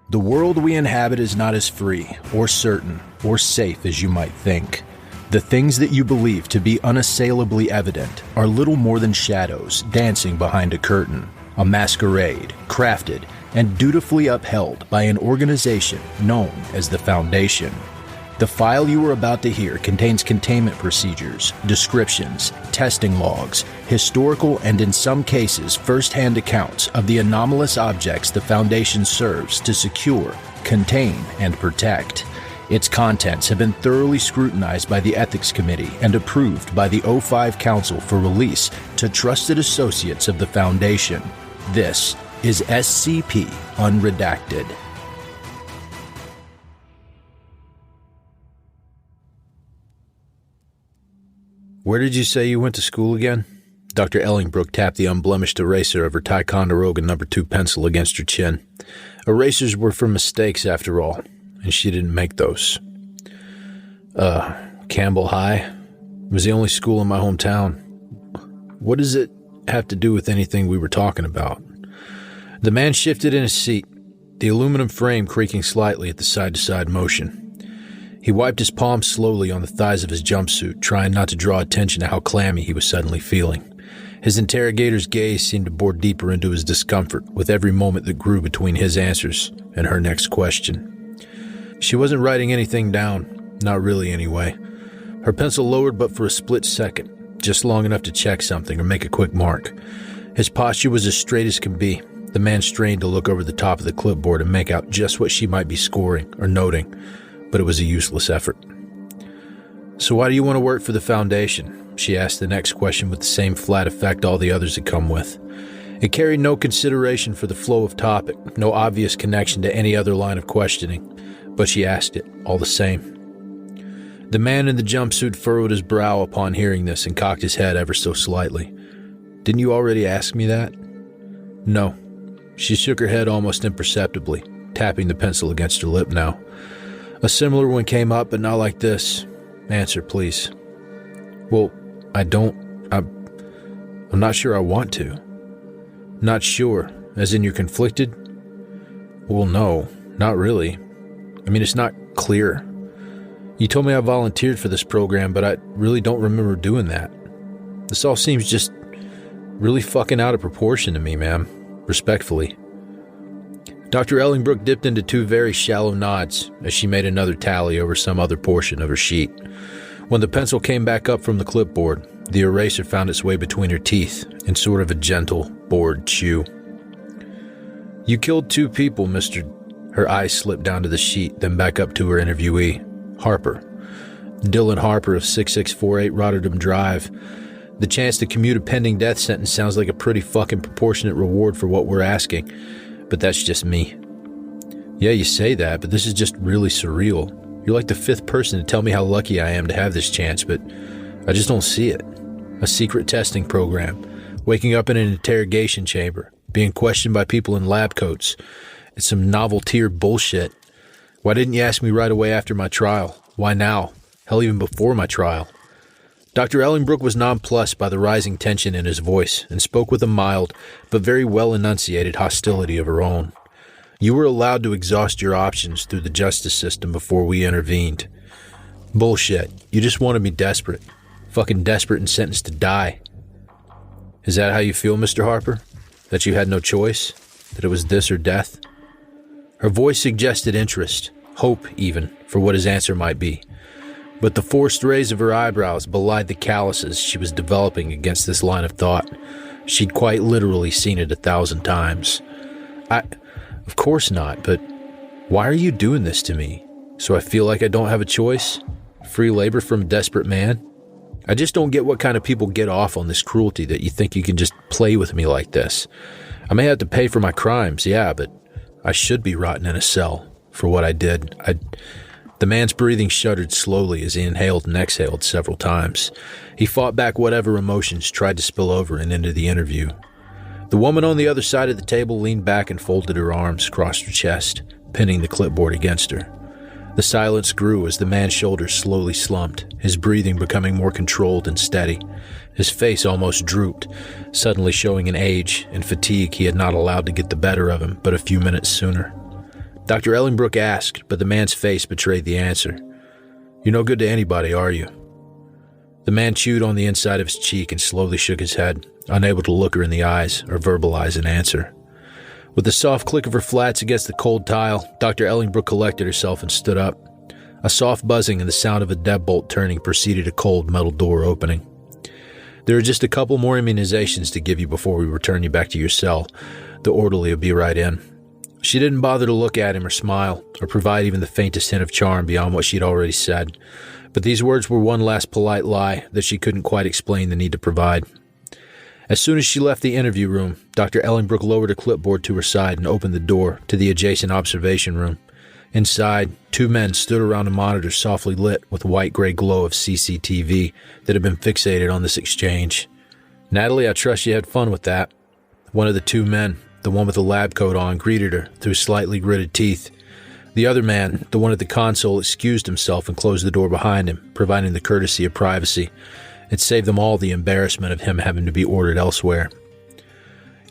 The world we inhabit is not as free, or certain, or safe as you might think. The things that you believe to be unassailably evident are little more than shadows dancing behind a curtain, a masquerade crafted and dutifully upheld by an organization known as the Foundation. The file you are about to hear contains containment procedures, descriptions, testing logs, historical and in some cases first-hand accounts of the anomalous objects the Foundation serves to secure, contain, and protect. Its contents have been thoroughly scrutinized by the Ethics Committee and approved by the O5 Council for release to trusted associates of the Foundation. This is SCP Unredacted. Where did you say you went to school again? Dr. Ellingbrook tapped the unblemished eraser of her Ticonderoga No. 2 pencil against her chin. Erasers were for mistakes, after all, and she didn't make those. Campbell High was the only school in my hometown. What does it have to do with anything we were talking about? The man shifted in his seat, the aluminum frame creaking slightly at the side-to-side motion. He wiped his palms slowly on the thighs of his jumpsuit, trying not to draw attention to how clammy he was suddenly feeling. His interrogator's gaze seemed to bore deeper into his discomfort with every moment that grew between his answers and her next question. She wasn't writing anything down, not really anyway. Her pencil lowered but for a split second, just long enough to check something or make a quick mark. His posture was as straight as can be. The man strained to look over the top of the clipboard and make out just what she might be scoring or noting, but it was a useless effort. So why do you want to work for the Foundation? She asked the next question with the same flat effect all the others had come with. It carried no consideration for the flow of topic, no obvious connection to any other line of questioning, but she asked it all the same. The man in the jumpsuit furrowed his brow upon hearing this and cocked his head ever so slightly. Didn't you already ask me that? No. She shook her head almost imperceptibly, tapping the pencil against her lip now. A similar one came up, but not like this. Answer, please. Well, I'm not sure I want to. Not sure, as in you're conflicted? Well, no, not really. I mean, it's not clear. You told me I volunteered for this program, but I really don't remember doing that. This all seems just really fucking out of proportion to me, ma'am. Respectfully. Dr. Ellingbrook dipped into two very shallow nods as she made another tally over some other portion of her sheet. When the pencil came back up from the clipboard, the eraser found its way between her teeth in sort of a gentle, bored chew. You killed 2 people, Mr. Her eyes slipped down to the sheet, then back up to her interviewee, Harper. Dylan Harper of 6648 Rotterdam Drive. The chance to commute a pending death sentence sounds like a pretty fucking proportionate reward for what we're asking. But that's just me. Yeah, you say that, but this is just really surreal. You're like the 5th person to tell me how lucky I am to have this chance, but I just don't see it. A secret testing program, waking up in an interrogation chamber, being questioned by people in lab coats. It's some novel-tier bullshit. Why didn't you ask me right away after my trial? Why now? Hell, even before my trial. Dr. Ellingbrook was nonplussed by the rising tension in his voice and spoke with a mild, but very well-enunciated hostility of her own. You were allowed to exhaust your options through the justice system before we intervened. Bullshit. You just wanted me desperate. Fucking desperate and sentenced to die. Is that how you feel, Mr. Harper? That you had no choice? That it was this or death? Her voice suggested interest, hope even, for what his answer might be. But the forced raise of her eyebrows belied the calluses she was developing against this line of thought. She'd quite literally seen it 1,000 times. Of course not, but why are you doing this to me? So I feel like I don't have a choice? Free labor from a desperate man? I just don't get what kind of people get off on this cruelty that you think you can just play with me like this. I may have to pay for my crimes, yeah, but I should be rotting in a cell for what I did. The man's breathing shuddered slowly as he inhaled and exhaled several times. He fought back whatever emotions tried to spill over and into the interview. The woman on the other side of the table leaned back and folded her arms across her chest, pinning the clipboard against her. The silence grew as the man's shoulders slowly slumped, his breathing becoming more controlled and steady. His face almost drooped, suddenly showing an age and fatigue he had not allowed to get the better of him but a few minutes sooner. Dr. Ellingbrook asked, but the man's face betrayed the answer. "You're no good to anybody, are you?" The man chewed on the inside of his cheek and slowly shook his head, unable to look her in the eyes or verbalize an answer. With the soft click of her flats against the cold tile, Dr. Ellingbrook collected herself and stood up. A soft buzzing and the sound of a deadbolt turning preceded a cold metal door opening. "There are just a couple more immunizations to give you before we return you back to your cell. The orderly will be right in." She didn't bother to look at him or smile, or provide even the faintest hint of charm beyond what she'd already said. But these words were one last polite lie that she couldn't quite explain the need to provide. As soon as she left the interview room, Dr. Ellingbrook lowered a clipboard to her side and opened the door to the adjacent observation room. Inside, 2 men stood around a monitor softly lit with a white-gray glow of CCTV that had been fixated on this exchange. "Natalie, I trust you had fun with that." One of the 2 men, the one with the lab coat on, greeted her through slightly gritted teeth. The other man, the one at the console, excused himself and closed the door behind him, providing the courtesy of privacy. It saved them all the embarrassment of him having to be ordered elsewhere.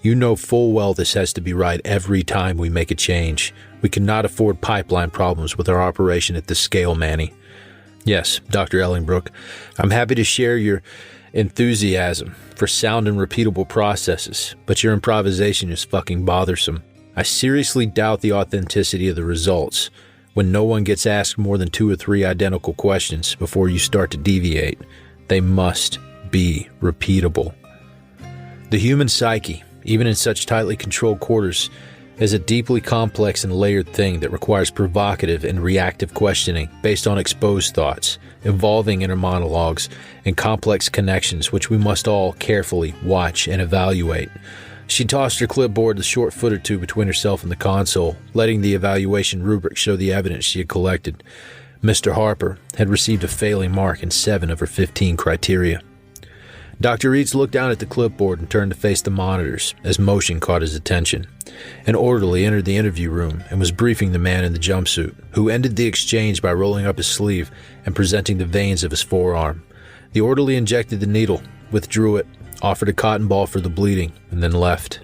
"You know full well this has to be right every time we make a change. We cannot afford pipeline problems with our operation at this scale, Manny." "Yes, Dr. Ellingbrook, I'm happy to share your enthusiasm for sound and repeatable processes, but your improvisation is fucking bothersome. I seriously doubt the authenticity of the results when no one gets asked more than 2 or 3 identical questions before you start to deviate. They must be repeatable." The human psyche, even in such tightly controlled quarters, is a deeply complex and layered thing that requires provocative and reactive questioning based on exposed thoughts, evolving inner monologues, and complex connections which we must all carefully watch and evaluate. She tossed her clipboard the short foot or 2 between herself and the console, letting the evaluation rubric show the evidence she had collected. Mr. Harper had received a failing mark in 7 of her 15 criteria. Dr. Eads looked down at the clipboard and turned to face the monitors as motion caught his attention. An orderly entered the interview room and was briefing the man in the jumpsuit, who ended the exchange by rolling up his sleeve and presenting the veins of his forearm. The orderly injected the needle, withdrew it, offered a cotton ball for the bleeding, and then left.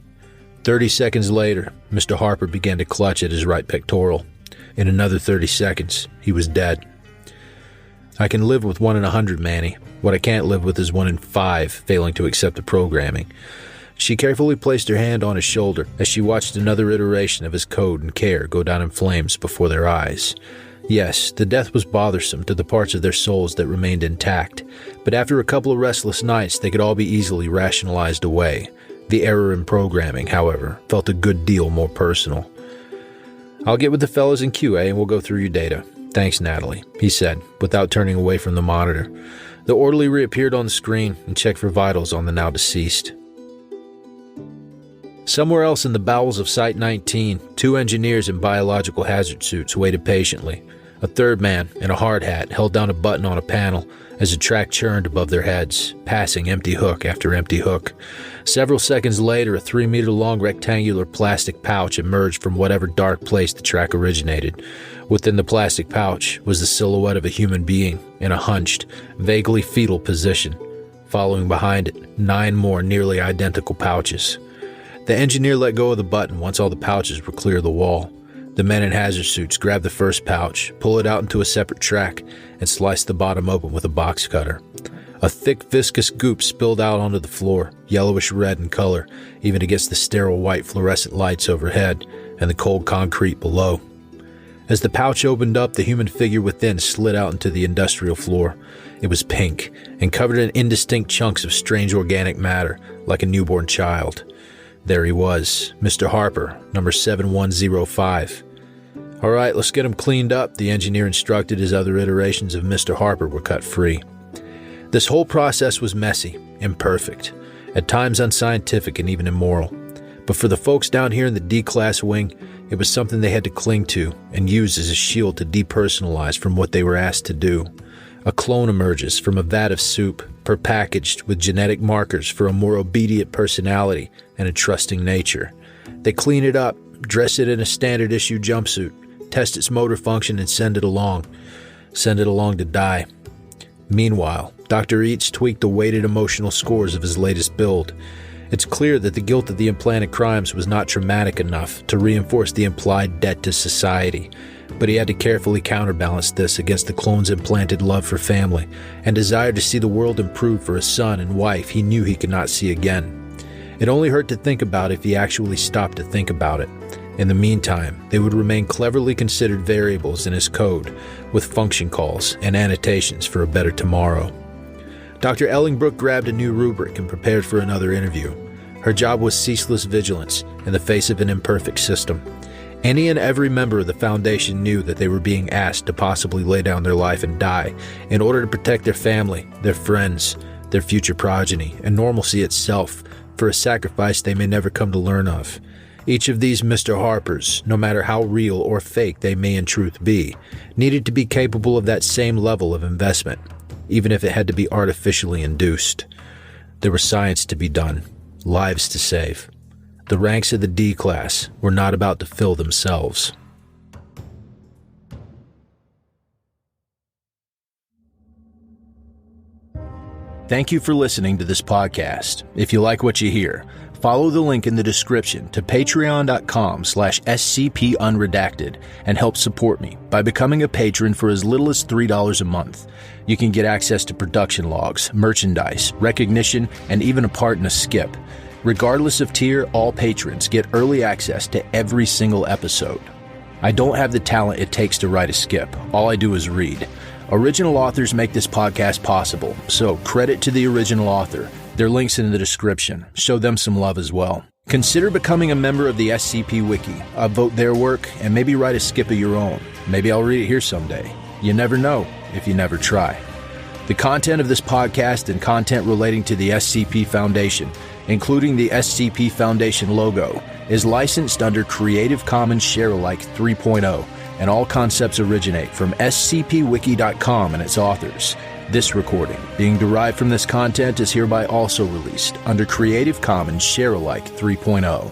30 seconds later, Mr. Harper began to clutch at his right pectoral. In another 30 seconds, he was dead. "I can live with 1 in 100, Manny. What I can't live with is 1 in 5 failing to accept the programming." She carefully placed her hand on his shoulder as she watched another iteration of his code and care go down in flames before their eyes. Yes, the death was bothersome to the parts of their souls that remained intact, but after a couple of restless nights, they could all be easily rationalized away. The error in programming, however, felt a good deal more personal. "I'll get with the fellas in QA and we'll go through your data. Thanks, Natalie," he said, without turning away from the monitor. The orderly reappeared on the screen and checked for vitals on the now deceased. Somewhere else in the bowels of Site 19, 2 engineers in biological hazard suits waited patiently. A third man, in a hard hat, held down a button on a panel as a track churned above their heads, passing empty hook after empty hook. Several seconds later, a 3-meter-long rectangular plastic pouch emerged from whatever dark place the track originated. Within the plastic pouch was the silhouette of a human being in a hunched, vaguely fetal position. Following behind it, 9 more nearly identical pouches. The engineer let go of the button once all the pouches were clear of the wall. The men in hazard suits grabbed the first pouch, pulled it out into a separate track, and sliced the bottom open with a box cutter. A thick, viscous goop spilled out onto the floor, yellowish red in color, even against the sterile white fluorescent lights overhead and the cold concrete below. As the pouch opened up, the human figure within slid out into the industrial floor. It was pink and covered in indistinct chunks of strange organic matter, like a newborn child. There he was, Mr. Harper, number 7105. "All right, let's get him cleaned up," the engineer instructed as other iterations of Mr. Harper were cut free. This whole process was messy, imperfect, at times unscientific and even immoral. But for the folks down here in the D-Class wing, it was something they had to cling to and use as a shield to depersonalize from what they were asked to do. A clone emerges from a vat of soup, prepackaged with genetic markers for a more obedient personality and a trusting nature. They clean it up, dress it in a standard issue jumpsuit, test its motor function, and send it along. Send it along to die. Meanwhile, Dr. Eads tweaked the weighted emotional scores of his latest build. It's clear that the guilt of the implanted crimes was not traumatic enough to reinforce the implied debt to society, but he had to carefully counterbalance this against the clone's implanted love for family and desire to see the world improve for a son and wife he knew he could not see again. It only hurt to think about if he actually stopped to think about it. In the meantime, they would remain cleverly considered variables in his code, with function calls and annotations for a better tomorrow. Dr. Ellingbrook grabbed a new rubric and prepared for another interview. Her job was ceaseless vigilance in the face of an imperfect system. Any and every member of the Foundation knew that they were being asked to possibly lay down their life and die in order to protect their family, their friends, their future progeny, and normalcy itself for a sacrifice they may never come to learn of. Each of these Mr. Harpers, no matter how real or fake they may in truth be, needed to be capable of that same level of investment, even if it had to be artificially induced. There was science to be done, lives to save. The ranks of the D class were not about to fill themselves. Thank you for listening to this podcast. If you like what you hear, follow the link in the description to patreon.com/scpunredacted and help support me by becoming a patron for as little as $3 a month. You can get access to production logs, merchandise, recognition, and even a part in a skip. Regardless of tier, all patrons get early access to every single episode. I don't have the talent it takes to write a skip. All I do is read. Original authors make this podcast possible, so credit to the original author. Their link's in the description. Show them some love as well. Consider becoming a member of the SCP Wiki. Upvote their work and maybe write a skip of your own. Maybe I'll read it here someday. You never know if you never try. The content of this podcast and content relating to the SCP Foundation, including the SCP Foundation logo, is licensed under Creative Commons Sharealike 3.0, and all concepts originate from scpwiki.com and its authors. This recording, being derived from this content, is hereby also released under Creative Commons Sharealike 3.0.